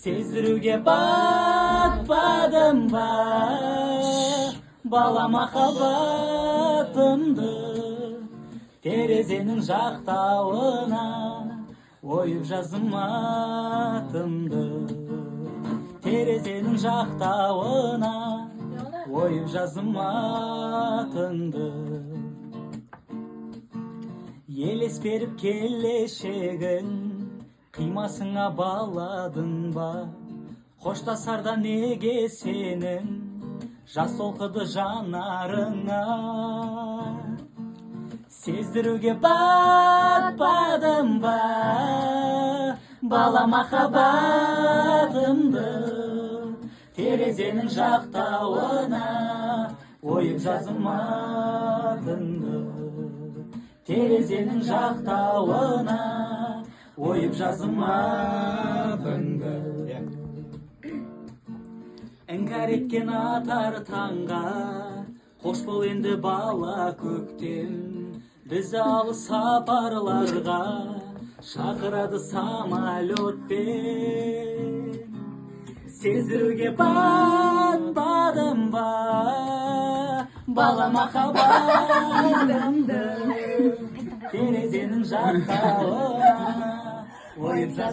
Сездирүүгө батпадым ба бала махаббатымды, терезенин жактауына оюп жаздым атымды. Терезенин жактауына оюп жаздым атымды. Елес берип келешегин кыймасыңа баладың ба? Коштасарда неге сенин жас толкуду жанарыңа? Сездирүүгө батпадым ба бала махаббатымды, терезенин жактауына оюп жаздым атыңды. Терезенин жактауына оюп жаздым атыңды. Іңкәр еткен атар таңға, қош бол енді бала көктем. Бізді алыс сапарларға шақырады самолетпен. Сездірүүгө батпадым ба бала махаббатымды, терезенин жактауына оюп жаздым.